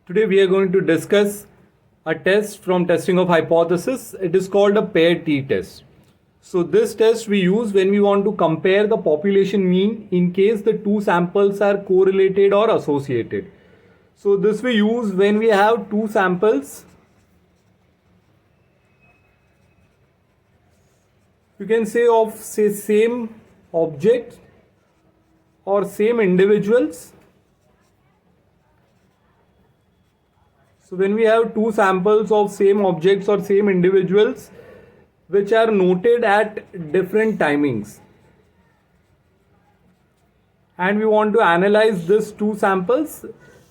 Today we are going to discuss a test from testing of hypothesis. It is called a paired t-test. So this test we use when we want to compare the population mean in case the two samples are correlated or associated. So this we use when we have two samples. You can say of same object or same individuals. So when we have two samples of same objects or same individuals which are noted at different timings, and we want to analyze these two samples,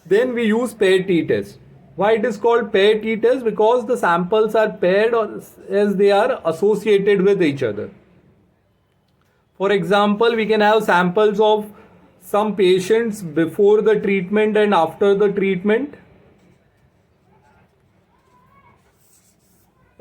then we use paired t-test. Why it is called paired t-test? Because the samples are paired as they are associated with each other. For example, we can have samples of some patients before the treatment and after the treatment.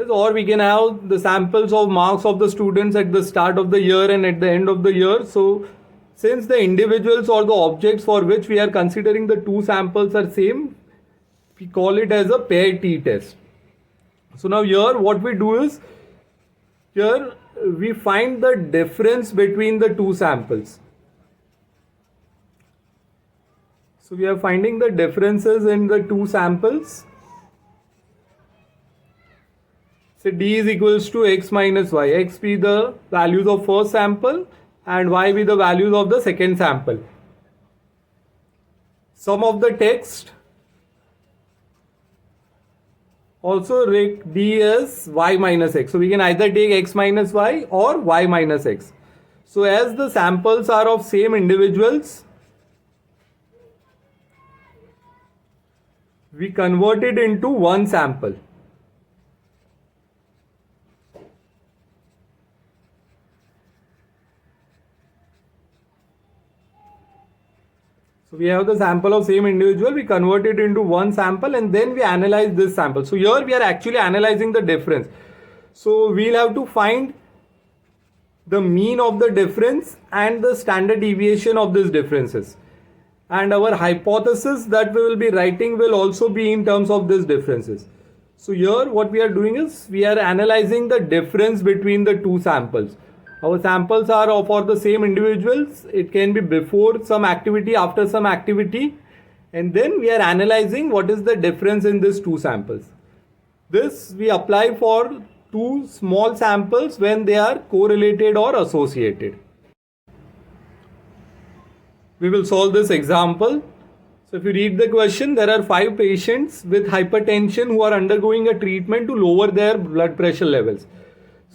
Or we can have the samples of marks of the students at the start of the year and at the end of the year. So since the individuals or the objects for which we are considering the two samples are same, we call it as a paired t-test. So now here what we do is, here we find the difference between the two samples. So we are finding the differences in the two samples. So d is equals to x minus y. X be the values of first sample and y be the values of the second sample. Sum of the text also d is y minus x. So we can either take x minus y or y minus x. So as the samples are of same individuals, we convert it into one sample. So we have the sample of same individual, we convert it into one sample and then we analyze this sample. So here we are actually analyzing the difference. So we'll have to find the mean of the difference and the standard deviation of these differences. And our hypothesis that we will be writing will also be in terms of these differences. So here what we are doing is we are analyzing the difference between the two samples. Our samples are for the same individuals. It can be before some activity, after some activity, and then we are analyzing what is the difference in these two samples. This we apply for two small samples when they are correlated or associated. We will solve this example. So if you read the question, there are 5 patients with hypertension who are undergoing a treatment to lower their blood pressure levels.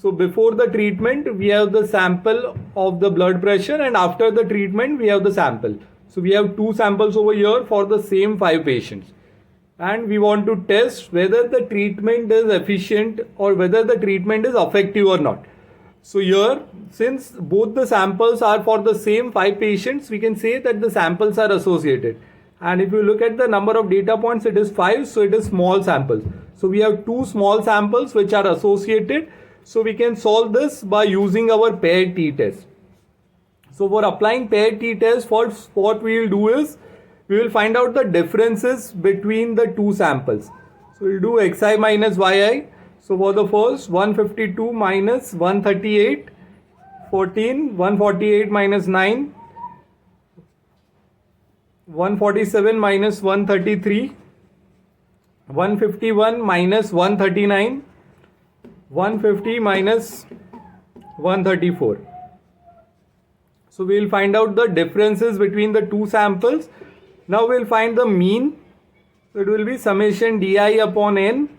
So before the treatment, we have the sample of the blood pressure, and after the treatment, we have the sample. So we have two samples over here for the same 5 patients. And we want to test whether the treatment is efficient or whether the treatment is effective or not. So here, since both the samples are for the same 5 patients, we can say that the samples are associated. And if you look at the number of data points, it is 5, so it is small samples. So we have 2 small samples which are associated. So we can solve this by using our paired t-test. So for applying paired t-test, what we will do is, we will find out the differences between the two samples. So we will do xi minus yi. So for the first, 152 minus 138, 14, 148 minus 9, 147 minus 133, 151 minus 139, 150 minus 134. So we will find out the differences between the two samples. Now we will find the mean. So it will be summation di upon n.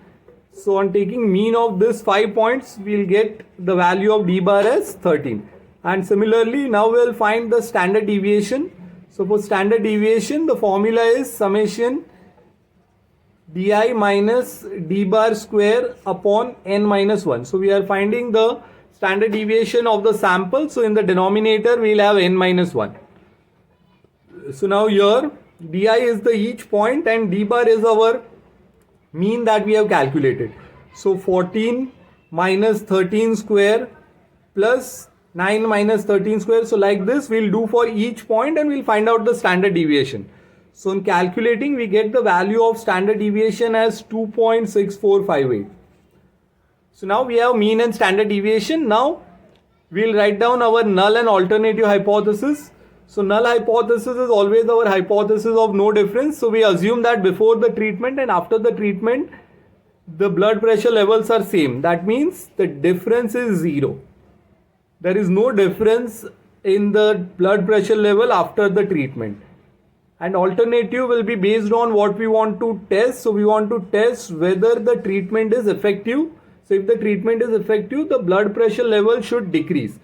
So on taking mean of this 5 points, we will get the value of d bar as 13. And similarly, now we will find the standard deviation. So for standard deviation, the formula is summation di minus d bar square upon n minus 1. So we are finding the standard deviation of the sample. So in the denominator, we will have n minus 1. So now here, di is the each point and d bar is our mean that we have calculated. So 14 minus 13 square plus 9 minus 13 square. So like this we'll do for each point and we'll find out the standard deviation. So in calculating, we get the value of standard deviation as 2.6458. So now we have mean and standard deviation. Now we'll write down our null and alternative hypothesis. So null hypothesis is always our hypothesis of no difference. So we assume that before the treatment and after the treatment, the blood pressure levels are same. That means the difference is zero. There is no difference in the blood pressure level after the treatment. And alternative will be based on what we want to test. So we want to test whether the treatment is effective. So if the treatment is effective, the blood pressure level should decrease.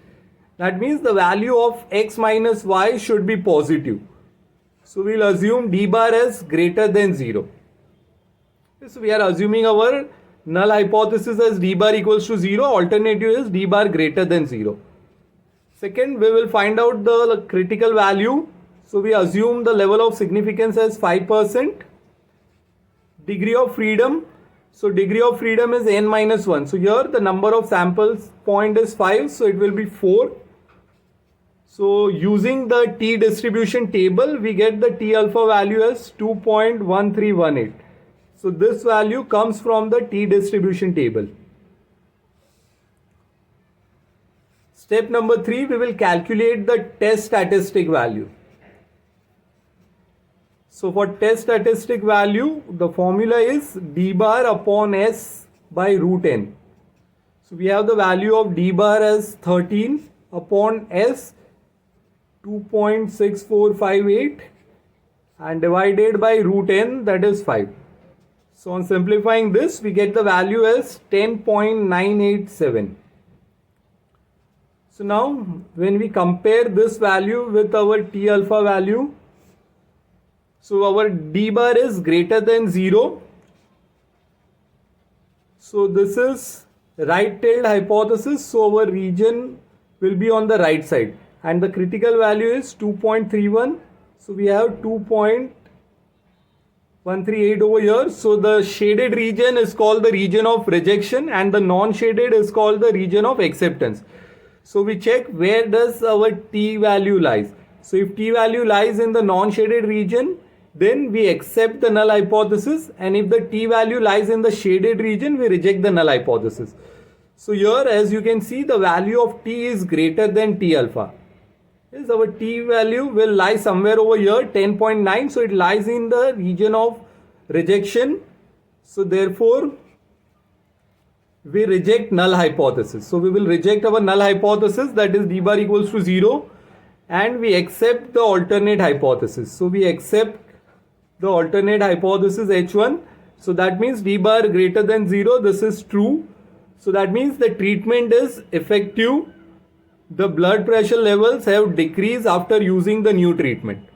That means the value of x minus y should be positive. So we'll assume d bar as greater than 0. So we are assuming our null hypothesis as d bar equals to 0. Alternative is d bar greater than 0. Second, we will find out the critical value. So we assume the level of significance as 5%. Degree of freedom. So degree of freedom is n minus 1. So here the number of samples point is 5. So it will be 4. So using the T distribution table, we get the T alpha value as 2.1318. So this value comes from the T distribution table. Step number 3, we will calculate the test statistic value. So for test statistic value, the formula is d bar upon s by root n. So we have the value of d bar as 13 upon s 2.6458 and divided by root n, that is 5. So on simplifying this, we get the value as 10.987. So now when we compare this value with our T alpha value, so our d bar is greater than 0. So this is right-tailed hypothesis. So our region will be on the right side. And the critical value is 2.31. So we have 2.138 over here. So the shaded region is called the region of rejection and the non-shaded is called the region of acceptance. So we check where does our T value lies. So if T value lies in the non-shaded region, then we accept the null hypothesis, and if the T value lies in the shaded region, we reject the null hypothesis. So here, as you can see, the value of T is greater than T alpha. Yes, our T value will lie somewhere over here, 10.9. So it lies in the region of rejection. So therefore, we reject null hypothesis. So we will reject our null hypothesis, that is d bar equals to 0, and we accept the alternate hypothesis. So we accept the alternate hypothesis H1. So that means d bar greater than 0. This is true. So that means the treatment is effective. The blood pressure levels have decreased after using the new treatment.